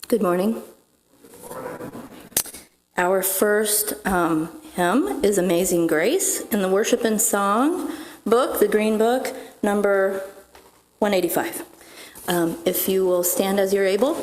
Good morning. Our first hymn is Amazing Grace in the Worship and Song book, the Green Book, number 185. If you will stand as you're able.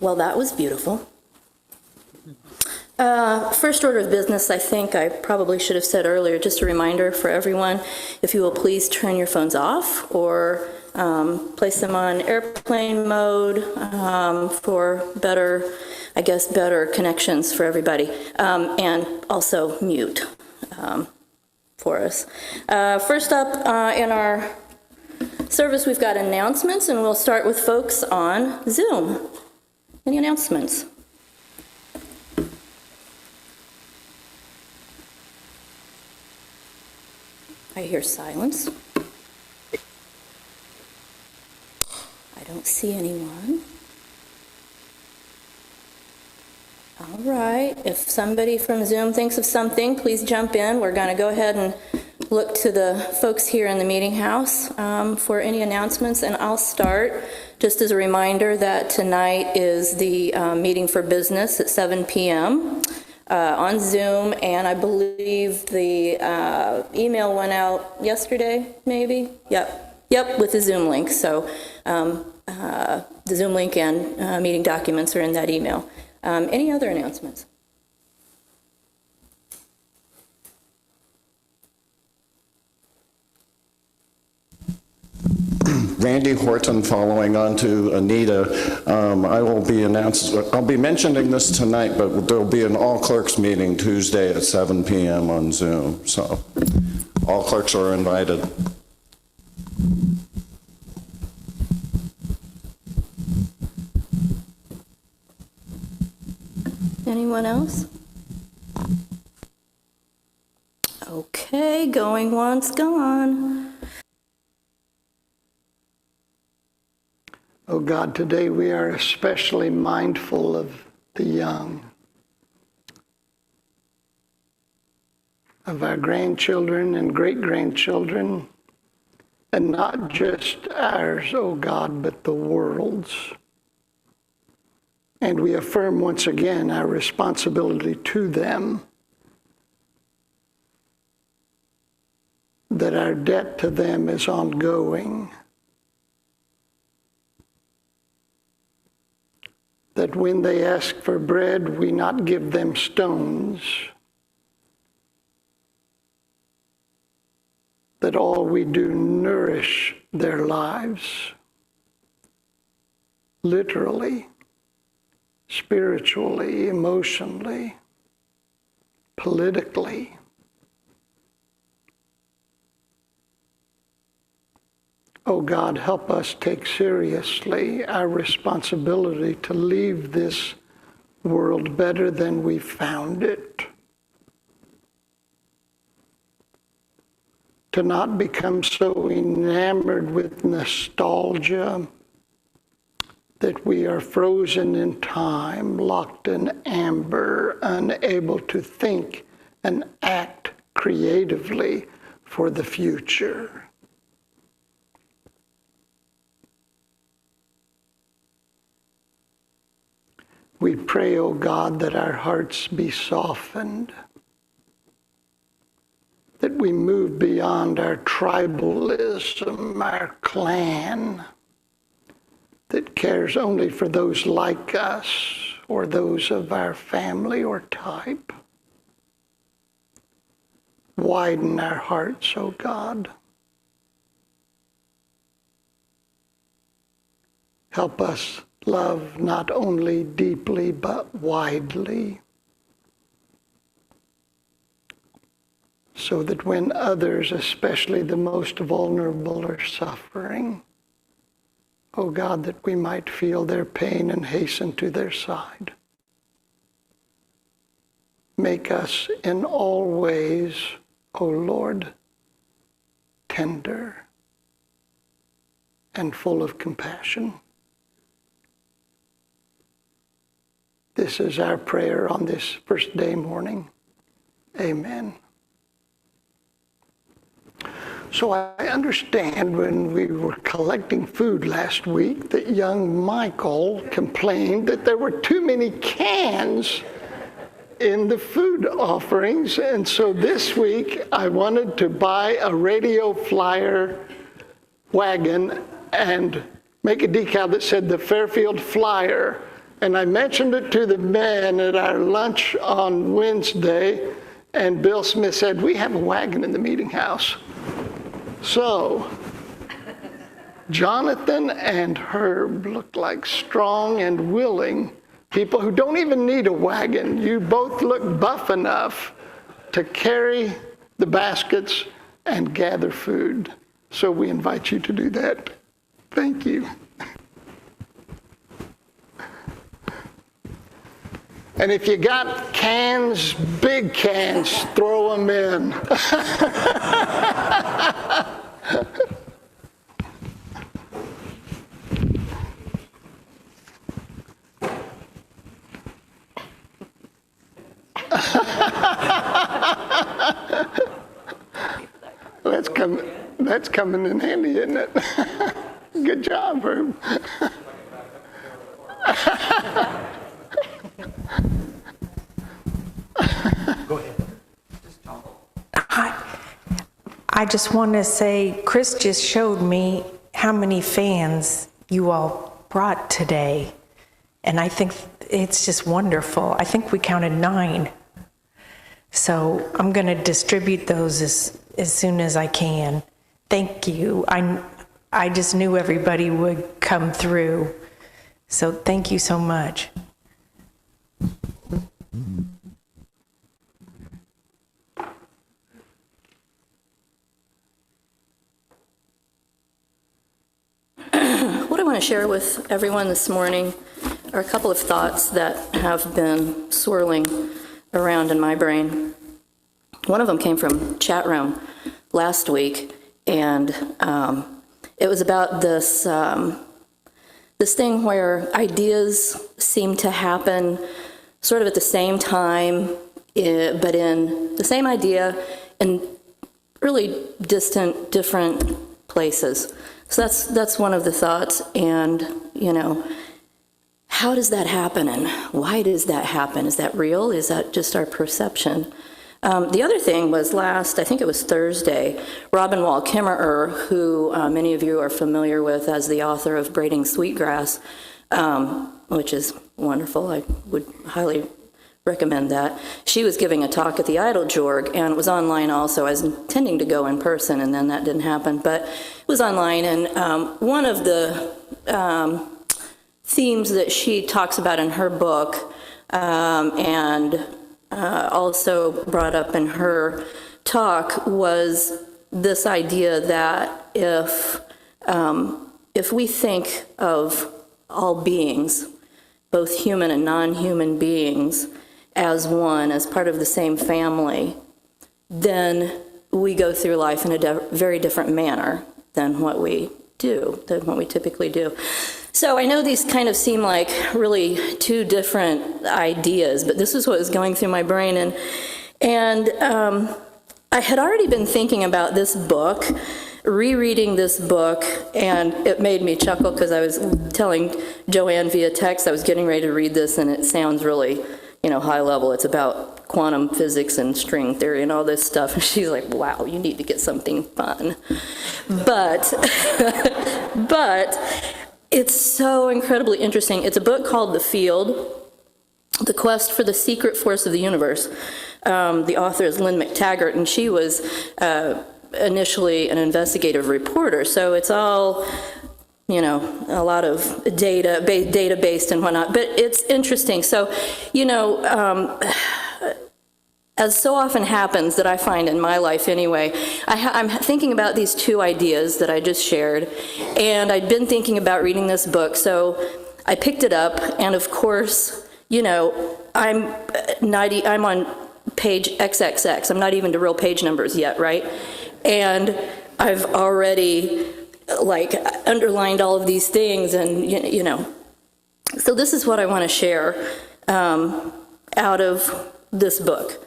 Well, that was beautiful. First order of business, I think I probably should have said earlier, just a reminder for everyone, if you will please turn your phones off or place them on airplane mode for better, I guess, better connections for everybody, and also mute for us. First up in our service, we've got announcements, and we'll start with folks on Zoom. Any announcements? I hear silence. I don't see anyone. All right. If somebody from Zoom thinks of something, please jump in. We're going to go ahead and look to the folks here in the meeting house for any announcements, and I'll start. Just as a reminder that tonight is the meeting for business at 7 p.m. On Zoom, and I believe the email went out yesterday, maybe? Yep, with the Zoom link. So the Zoom link and meeting documents are in that email. Any other announcements? Randy Horton following on to Anita. I'll be mentioning this tonight, but there'll be an all clerks meeting Tuesday at 7 p.m. on Zoom. So all clerks are invited. Anyone else? Okay, going once, gone. Oh God, today we are especially mindful of the young, of our grandchildren and great-grandchildren, and not just ours, oh God, but the world's. And we affirm once again our responsibility to them, that our debt to them is ongoing, that when they ask for bread, we not give them stones, that all we do nourish their lives, literally, spiritually, emotionally, politically. Oh God, help us take seriously our responsibility to leave this world better than we found it. To not become so enamored with nostalgia that we are frozen in time, locked in amber, unable to think and act creatively for the future. We pray, O God, that our hearts be softened, that we move beyond our tribalism, our clan, that cares only for those like us or those of our family or type. Widen our hearts, O God. Help us love not only deeply but widely, so that when others, especially the most vulnerable, are suffering, oh God, that we might feel their pain and hasten to their side. Make us in all ways, O Lord, tender and full of compassion. This is our prayer on this first day morning. Amen. So I understand when we were collecting food last week that young Michael complained that there were too many cans in the food offerings. And so this week I wanted to buy a radio flyer wagon and make a decal that said the Fairfield Flyer. And I mentioned it to the men at our lunch on Wednesday, and Bill Smith said, "We have a wagon in the meeting house." So, Jonathan and Herb look like strong and willing people who don't even need a wagon. You both look buff enough to carry the baskets and gather food. So we invite you to do that. Thank you. And if you got cans, big cans, throw them in. That's coming in handy, isn't it? Good job, Herb. Go ahead. I just want to say, Chris just showed me how many fans you all brought today. And I think it's just wonderful. I think we counted 9. So I'm going to distribute those as soon as I can. Thank you. I just knew everybody would come through. So thank you so much. What I want to share with everyone this morning are a couple of thoughts that have been swirling around in my brain. One of them came from chat room last week, and it was about this thing where ideas seem to happen sort of at the same time, but in the same idea in really distant, different places. So that's one of the thoughts, and how does that happen, and why does that happen? Is that real? Is that just our perception? The other thing was I think it was Thursday, Robin Wall Kimmerer, who many of you are familiar with as the author of Braiding Sweetgrass, which is wonderful. I would highly recommend that. She was giving a talk at the Idle Jorg, and it was online also. I was intending to go in person, and then that didn't happen, but it was online, and one of the themes that she talks about in her book, and also brought up in her talk, was this idea that if we think of all beings, both human and non-human beings, as one, as part of the same family, then we go through life in a very different manner than what we typically do. So I know these kind of seem like really two different ideas, but this is what was going through my brain. And I had already been thinking about this book, rereading this book, and it made me chuckle because I was telling Joanne via text I was getting ready to read this, and it sounds really, high level. It's about quantum physics and string theory and all this stuff. And she's like, wow, you need to get something fun. But it's so incredibly interesting. It's a book called The Field, The Quest for the Secret Force of the Universe. The author is Lynn McTaggart, and she was initially an investigative reporter. So it's all, a lot of data-based and whatnot. But it's interesting. So, as so often happens that I find in my life anyway, I'm thinking about these two ideas that I just shared, and I'd been thinking about reading this book, so I picked it up, and of course, I'm on page XXX. I'm not even to real page numbers yet, right? And I've already, underlined all of these things, and, So this is what I want to share out of this book.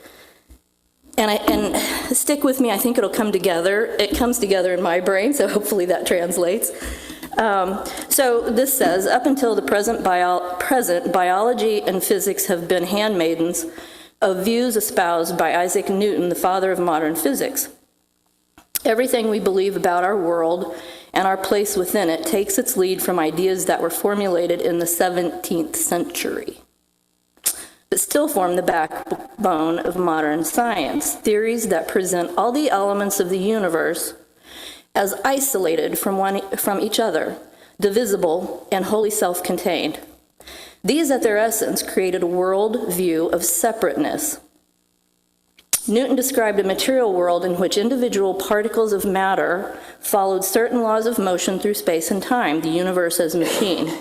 And stick with me, I think it'll come together. It comes together in my brain, so hopefully that translates. So this says, up until the present, biology and physics have been handmaidens of views espoused by Isaac Newton, the father of modern physics. Everything we believe about our world and our place within it takes its lead from ideas that were formulated in the 17th century, but still form the backbone of modern science. Theories that present all the elements of the universe as isolated from each other, divisible and wholly self-contained. These, at their essence, created a world view of separateness. Newton described a material world in which individual particles of matter followed certain laws of motion through space and time, the universe as machine.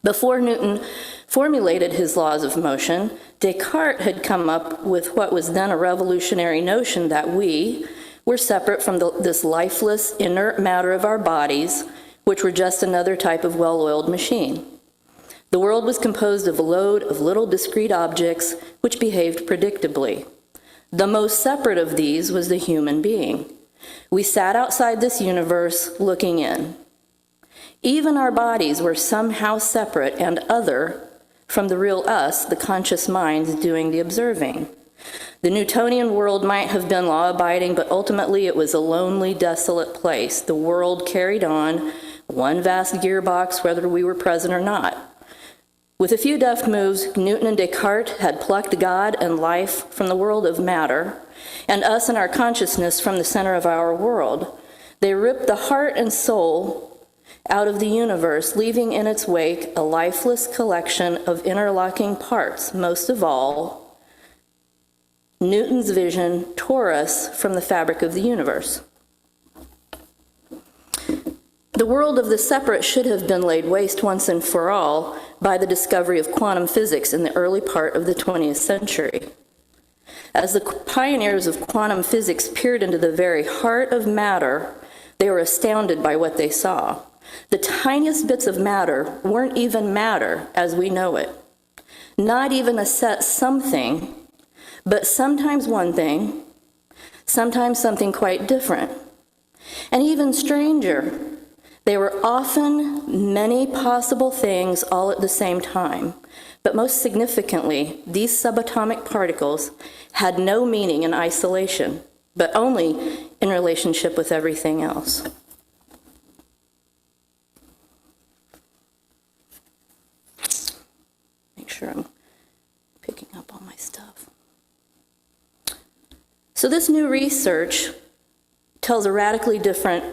Before Newton formulated his laws of motion, Descartes had come up with what was then a revolutionary notion that we were separate from this lifeless, inert matter of our bodies, which were just another type of well-oiled machine. The world was composed of a load of little discrete objects which behaved predictably. The most separate of these was the human being. We sat outside this universe looking in. Even our bodies were somehow separate and other from the real us, the conscious minds doing the observing. The Newtonian world might have been law-abiding, but ultimately it was a lonely, desolate place. The world carried on, one vast gearbox, whether we were present or not. With a few deft moves, Newton and Descartes had plucked God and life from the world of matter, and us and our consciousness from the center of our world. They ripped the heart and soul out of the universe, leaving in its wake a lifeless collection of interlocking parts. Most of all, Newton's vision tore us from the fabric of the universe. The world of the separate should have been laid waste once and for all by the discovery of quantum physics in the early part of the 20th century. As the pioneers of quantum physics peered into the very heart of matter, they were astounded by what they saw. The tiniest bits of matter weren't even matter as we know it. Not even a set something, but sometimes one thing, sometimes something quite different. And even stranger, they were often many possible things all at the same time. But most significantly, these subatomic particles had no meaning in isolation, but only in relationship with everything else. Make sure I'm picking up all my stuff. So this new research tells a radically different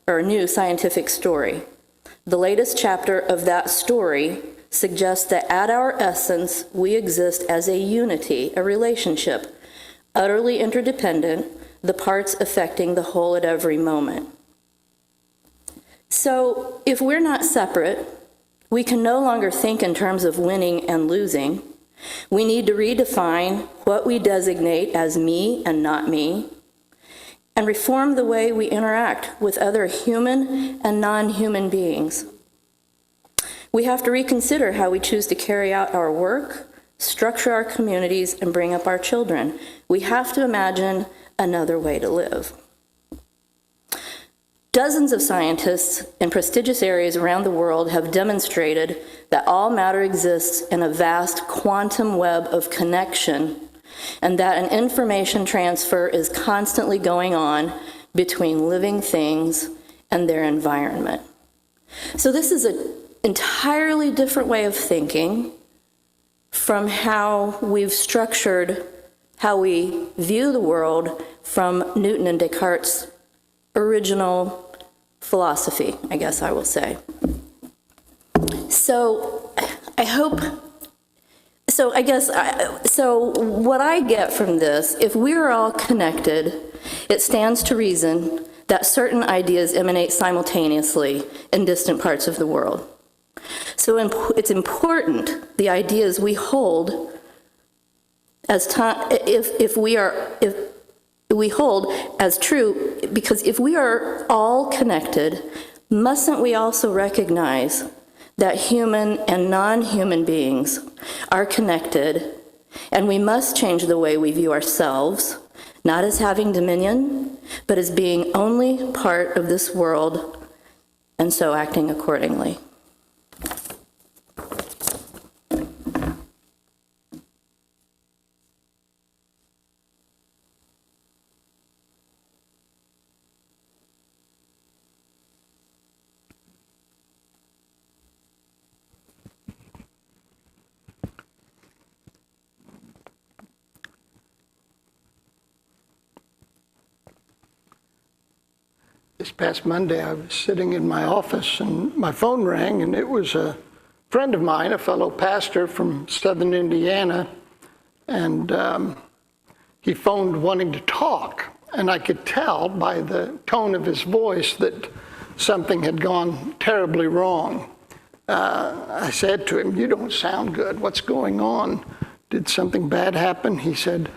or new scientific story. The latest chapter of that story suggests that at our essence, we exist as a unity, a relationship, utterly interdependent, the parts affecting the whole at every moment. So if we're not separate, we can no longer think in terms of winning and losing. We need to redefine what we designate as me and not me, and reform the way we interact with other human and non-human beings. We have to reconsider how we choose to carry out our work, structure our communities, and bring up our children. We have to imagine another way to live. Dozens of scientists in prestigious areas around the world have demonstrated that all matter exists in a vast quantum web of connection, and that an information transfer is constantly going on between living things and their environment. So this is an entirely different way of thinking from how we've structured how we view the world from Newton and Descartes' original philosophy, I guess I will say. So what I get from this, if we're all connected, it stands to reason that certain ideas emanate simultaneously in distant parts of the world. So it's important the ideas we hold as if we hold as true, because if we are all connected, mustn't we also recognize that human and non-human beings are connected, and we must change the way we view ourselves, not as having dominion, but as being only part of this world, and so acting accordingly. This past Monday, I was sitting in my office and my phone rang, and it was a friend of mine, a fellow pastor from southern Indiana, and he phoned wanting to talk. And I could tell by the tone of his voice that something had gone terribly wrong. I said to him, "You don't sound good. What's going on? Did something bad happen?" He said,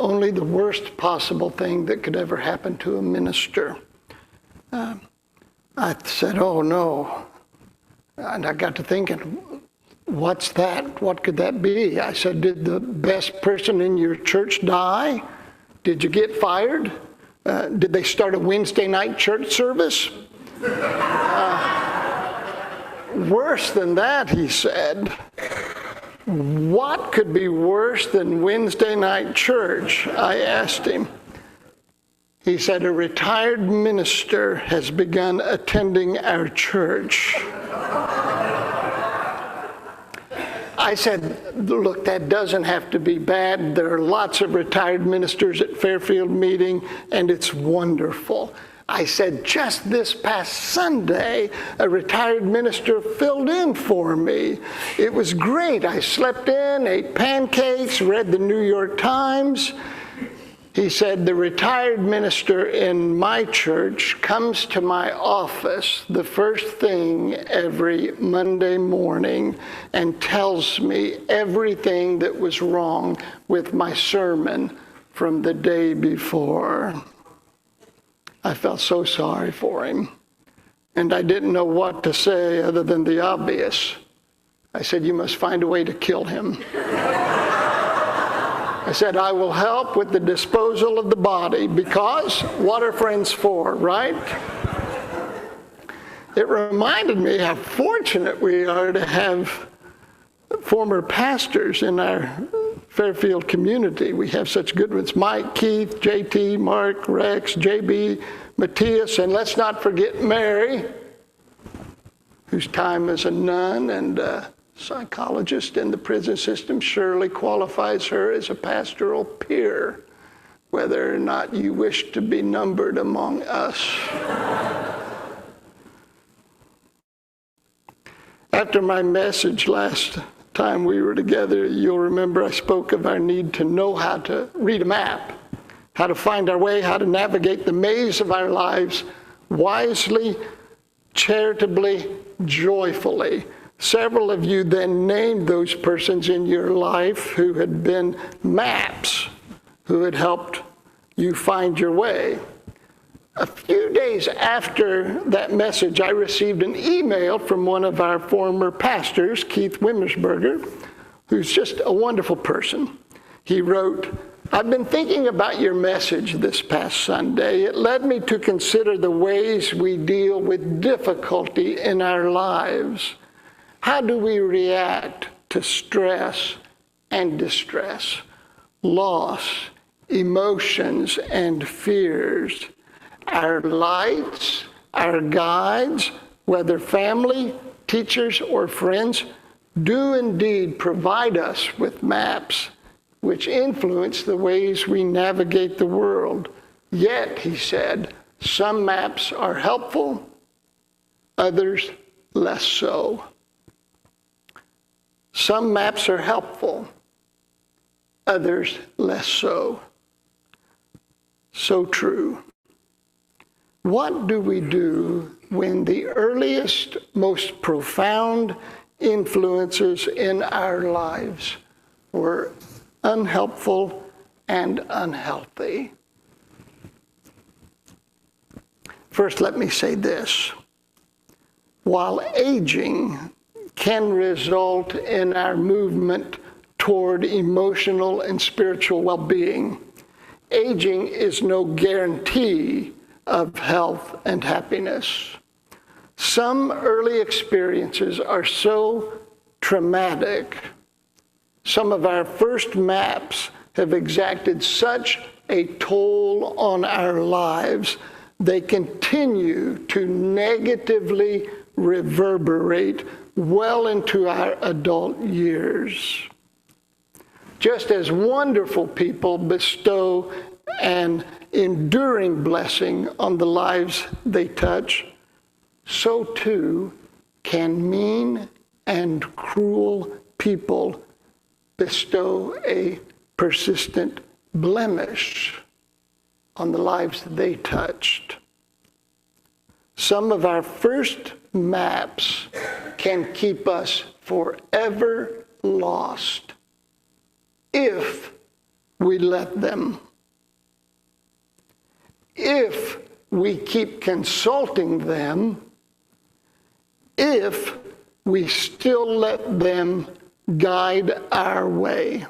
"Only the worst possible thing that could ever happen to a minister." I said, "Oh, no." And I got to thinking, what's that? What could that be? I said, "Did the best person in your church die? Did you get fired? Did they start a Wednesday night church service?" Worse than that, he said. "What could be worse than Wednesday night church?" I asked him. He said, "A retired minister has begun attending our church." I said, "Look, that doesn't have to be bad. There are lots of retired ministers at Fairfield meeting, and it's wonderful. I said, just this past Sunday, a retired minister filled in for me. It was great. I slept in, ate pancakes, read the New York Times. He said, the retired minister in my church comes to my office the first thing every Monday morning and tells me everything that was wrong with my sermon from the day before. I felt so sorry for him, and I didn't know what to say other than the obvious. I said, you must find a way to kill him. I said, I will help with the disposal of the body, because what are friends for, right? It reminded me how fortunate we are to have former pastors in our Fairfield community. We have such good ones: Mike, Keith, JT, Mark, Rex, JB, Matthias, and let's not forget Mary, whose time as a nun and a psychologist in the prison system surely qualifies her as a pastoral peer, whether or not you wish to be numbered among us. After my message last time we were together, you'll remember I spoke of our need to know how to read a map, how to find our way, how to navigate the maze of our lives wisely, charitably, joyfully. Several of you then named those persons in your life who had been maps, who had helped you find your way. A few days after that message, I received an email from one of our former pastors, Keith Wimmersberger, who's just a wonderful person. He wrote, I've been thinking about your message this past Sunday. It led me to consider the ways we deal with difficulty in our lives. How do we react to stress and distress, loss, emotions, and fears? Our lights, our guides, whether family, teachers, or friends, do indeed provide us with maps which influence the ways we navigate the world. Yet, he said, some maps are helpful, others less so. Some maps are helpful, others less so. So true. What do we do when the earliest, most profound influences in our lives were unhelpful and unhealthy? First, let me say this. While aging can result in our movement toward emotional and spiritual well-being, aging is no guarantee of health and happiness. Some early experiences are so traumatic. Some of our first maps have exacted such a toll on our lives, they continue to negatively reverberate well into our adult years. Just as wonderful people bestow an enduring blessing on the lives they touch, so too can mean and cruel people bestow a persistent blemish on the lives they touched. Some of our first maps can keep us forever lost if we let them. If we keep consulting them, if we still let them guide our way.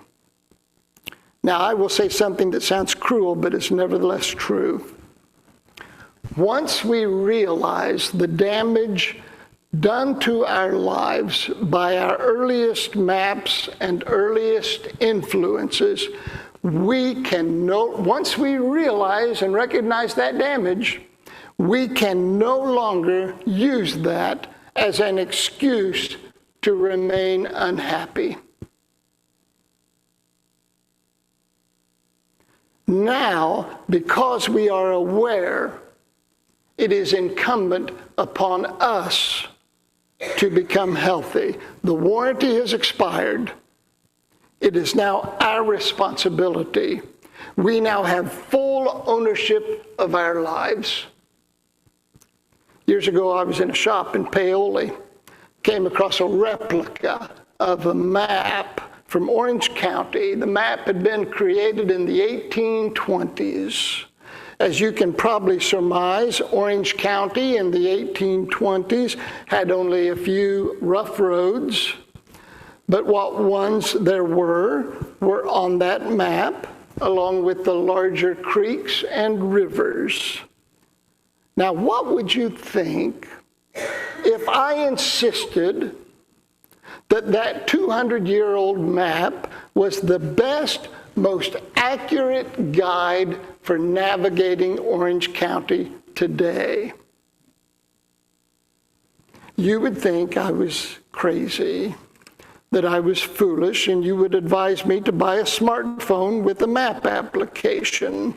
Now, I will say something that sounds cruel, but it's nevertheless true. Once we realize the damage done to our lives by our earliest maps and earliest influences, once we realize and recognize that damage, we can no longer use that as an excuse to remain unhappy. Now, because we are aware it is incumbent upon us to become healthy. The warranty has expired. It is now our responsibility. We now have full ownership of our lives. Years ago, I was in a shop in Paoli, came across a replica of a map from Orange County. The map had been created in the 1820s. As you can probably surmise, Orange County in the 1820s had only a few rough roads, but what ones there were on that map, along with the larger creeks and rivers. Now, what would you think if I insisted that that 200-year-old map was the best, most accurate guide for navigating Orange County today? You would think I was crazy, that I was foolish, and you would advise me to buy a smartphone with a map application,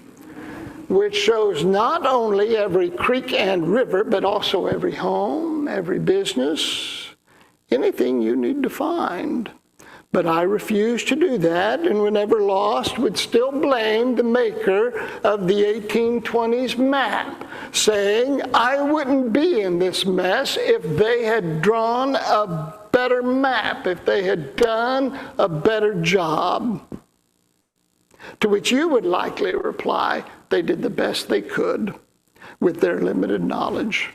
which shows not only every creek and river, but also every home, every business, anything you need to find. But I refused to do that, and whenever lost, would still blame the maker of the 1820s map, saying I wouldn't be in this mess if they had drawn a better map, if they had done a better job. To which you would likely reply, they did the best they could with their limited knowledge.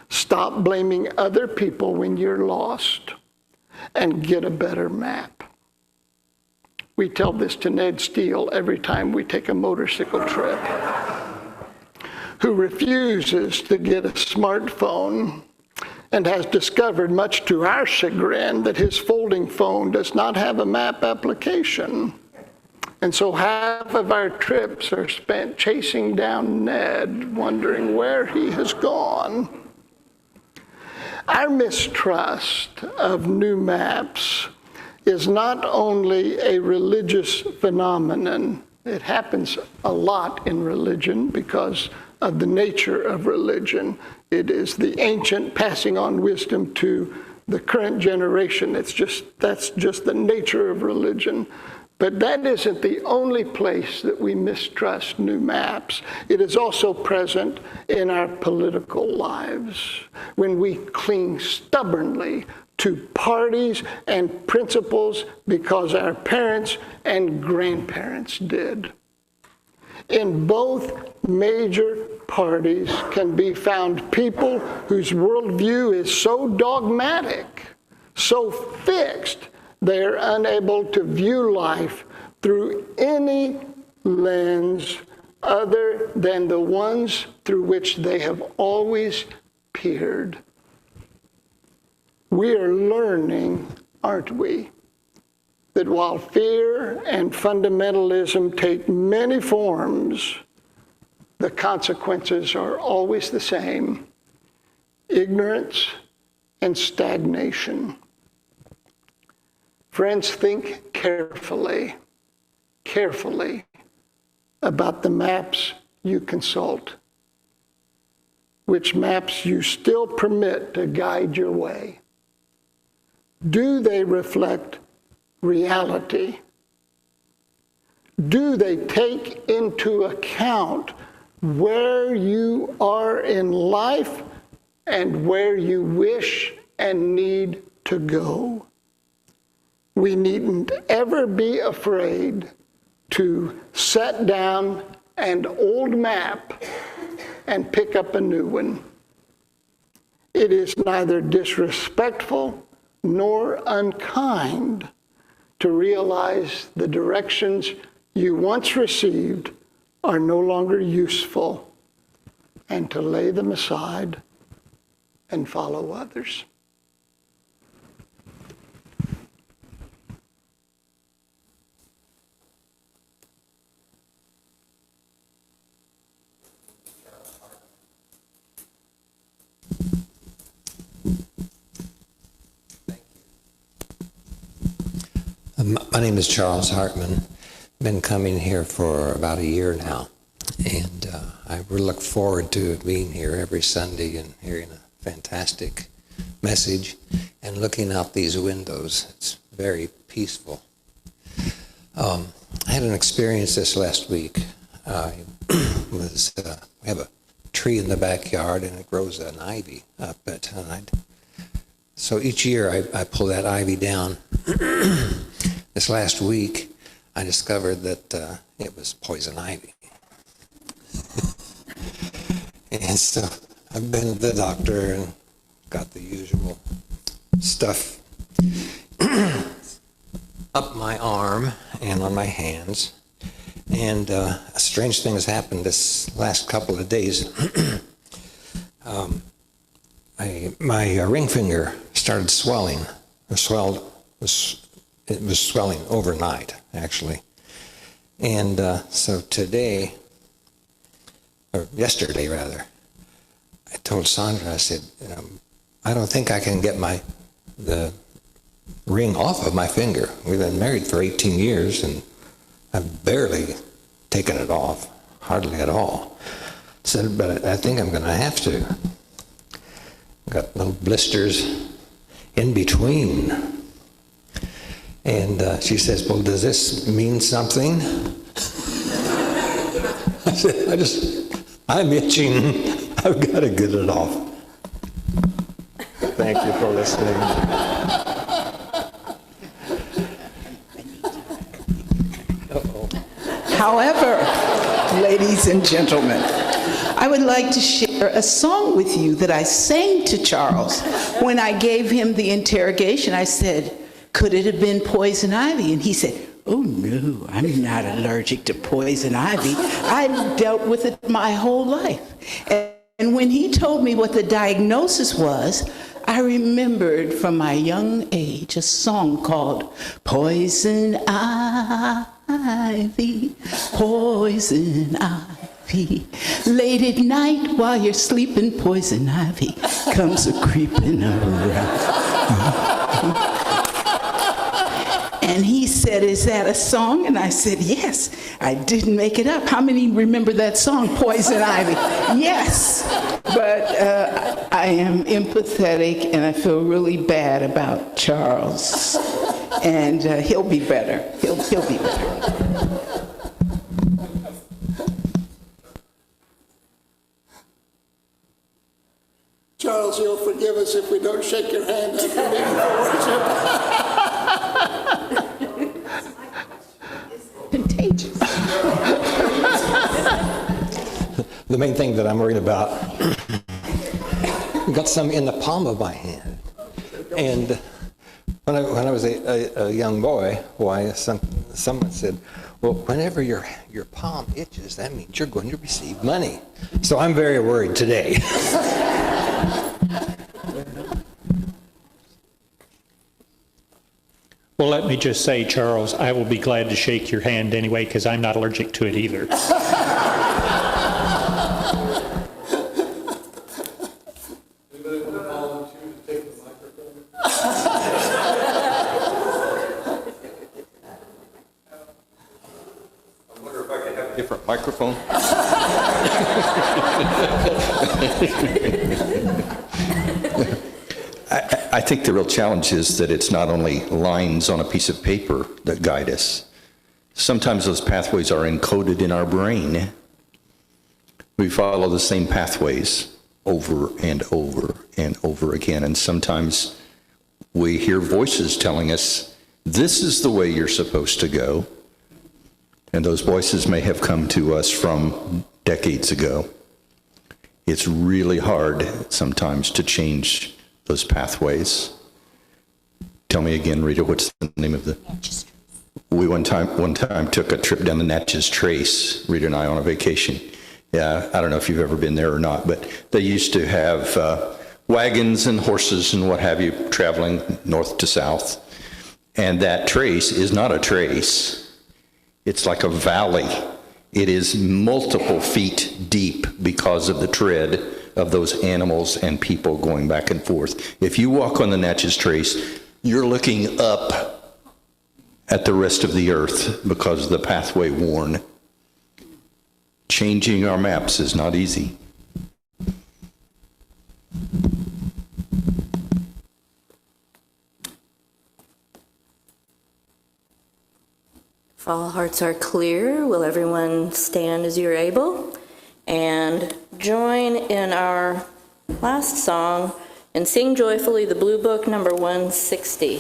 Stop blaming other people when you're lost and get a better map. We tell this to Ned Steele every time we take a motorcycle trip, who refuses to get a smartphone and has discovered, much to our chagrin, that his folding phone does not have a map application. And so half of our trips are spent chasing down Ned, wondering where he has gone. Our mistrust of new maps is not only a religious phenomenon. It happens a lot in religion because of the nature of religion. It is the ancient passing on wisdom to the current generation. That's just the nature of religion. But that isn't the only place that we mistrust new maps. It is also present in our political lives, when we cling stubbornly to parties and principles because our parents and grandparents did. In both major parties can be found people whose worldview is so dogmatic, so fixed, they're unable to view life through any lens other than the ones through which they have always peered. We are learning, aren't we, that while fear and fundamentalism take many forms, the consequences are always the same: ignorance and stagnation. Friends, think carefully about the maps you consult, which maps you still permit to guide your way. Do they reflect reality? Do they take into account where you are in life and where you wish and need to go? We needn't ever be afraid to set down an old map and pick up a new one. It is neither disrespectful nor unkind to realize the directions you once received are no longer useful, and to lay them aside and follow others. My name is Charles Hartman. Been coming here for about a year now, and I really look forward to being here every Sunday and hearing a fantastic message and looking out these windows. It's very peaceful. I had an experience this last week. We have a tree in the backyard and it grows an ivy up at night. So each year I pull that ivy down. This last week I discovered that it was poison ivy. And so I've been to the doctor and got the usual stuff up my arm and on my hands. And a strange thing has happened this last couple of days. My ring finger started swelling. It was swelling overnight, actually. And so today, or yesterday rather, I told Sandra, I said, I don't think I can get the ring off of my finger. We've been married for 18 years and I've barely taken it off, hardly at all. I said, but I think I'm going to have to. Got little blisters in between. And she says, well, does this mean something? I said, I'm itching. I've got to get it off. Thank you for listening. However, ladies and gentlemen, I would like to share a song with you that I sang to Charles when I gave him the interrogation. I said, could it have been poison ivy? And he said, oh no, I'm not allergic to poison ivy. I've dealt with it my whole life. And when he told me what the diagnosis was, I remembered from my young age a song called Poison Ivy, Poison Ivy. Late at night while you're sleeping, poison ivy comes a-creeping around. And he said, is that a song? And I said, yes, I didn't make it up. How many remember that song, Poison Ivy? Yes, but I am empathetic and I feel really bad about Charles. And he'll be better. He'll be better. Charles, you'll forgive us if we don't shake your hand after meeting for worship. Contagious. The main thing that I'm worried about, got some in the palm of my hand. And when I was a young boy, someone said, well, whenever your palm itches, that means you're going to receive money. So I'm very worried today. Well, let me just say, Charles, I will be glad to shake your hand anyway, because I'm not allergic to it either. Different microphone. I think the real challenge is that it's not only lines on a piece of paper that guide us. Sometimes those pathways are encoded in our brain. We follow the same pathways over and over and over again. And sometimes we hear voices telling us, this is the way you're supposed to go. And those voices may have come to us from decades ago. It's really hard sometimes to change those pathways. Tell me again, Rita, what's the name of the... We one time took a trip down the Natchez Trace, Rita and I, on a vacation. Yeah, I don't know if you've ever been there or not, but they used to have wagons and horses and what have you traveling north to south. And that trace is not a trace. It's like a valley. It is multiple feet deep because of the tread of those animals and people going back and forth. If you walk on the Natchez Trace, you're looking up at the rest of the earth because of the pathway worn. Changing our maps is not easy. If all hearts are clear, will everyone stand as you're able and join in our last song and sing joyfully the Blue Book number 160.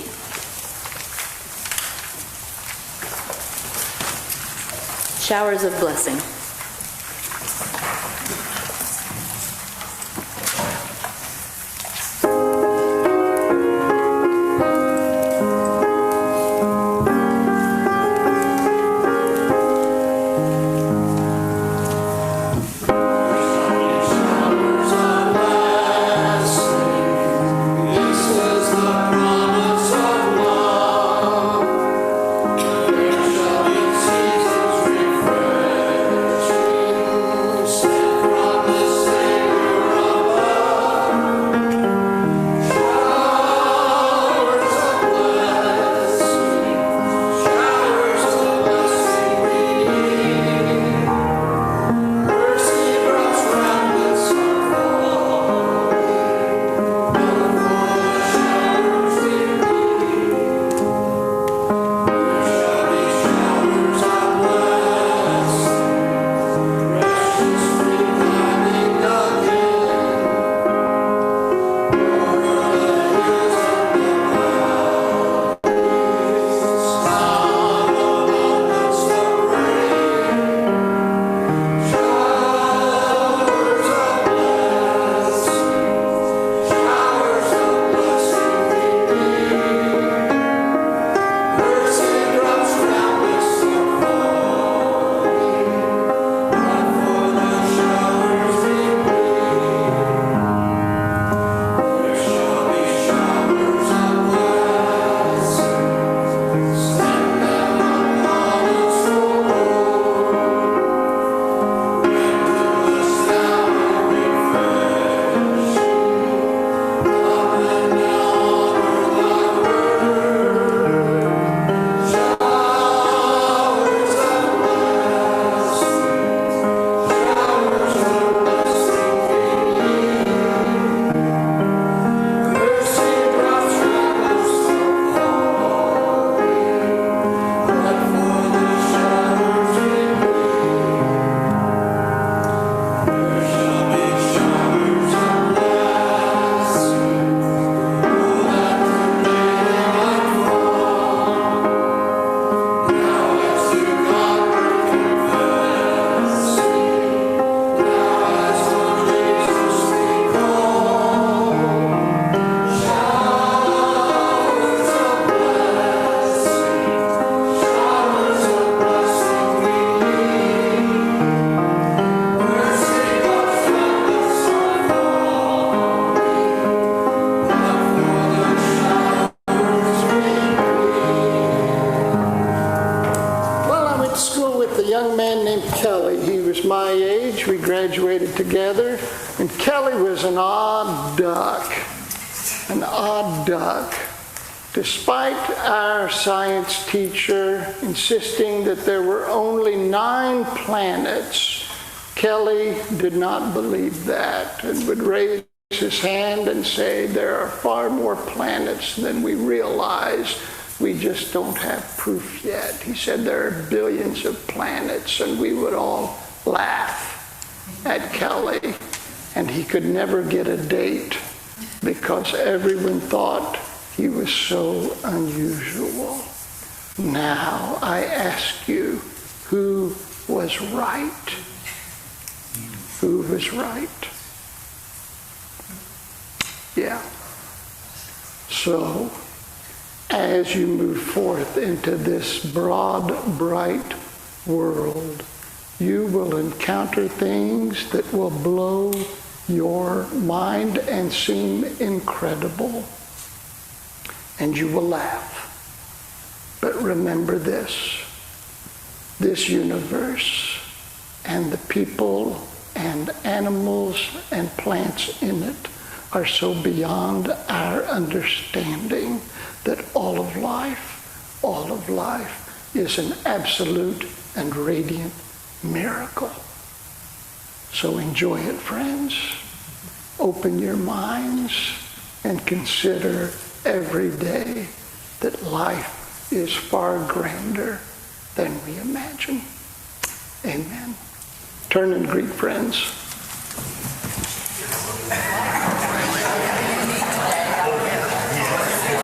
Showers of Blessing. Graduated together, and Kelly was an odd duck. Despite our science teacher insisting that there were only 9 planets, Kelly did not believe that and would raise his hand and say, there are far more planets than we realize. We just don't have proof yet. He said there are billions of planets, and we would all laugh at Kelly, and he could never get a date because everyone thought he was so unusual. Now I ask you, who was right? Who was right? Yeah. So, as you move forth into this broad, bright world, you will encounter things that will blow your mind and seem incredible. And you will laugh. But remember this universe and the people and animals and plants in it are so beyond our understanding that all of life is an absolute and radiant miracle. So enjoy it, friends. Open your minds and consider every day that life is far grander than we imagine. Amen. Turn and greet friends.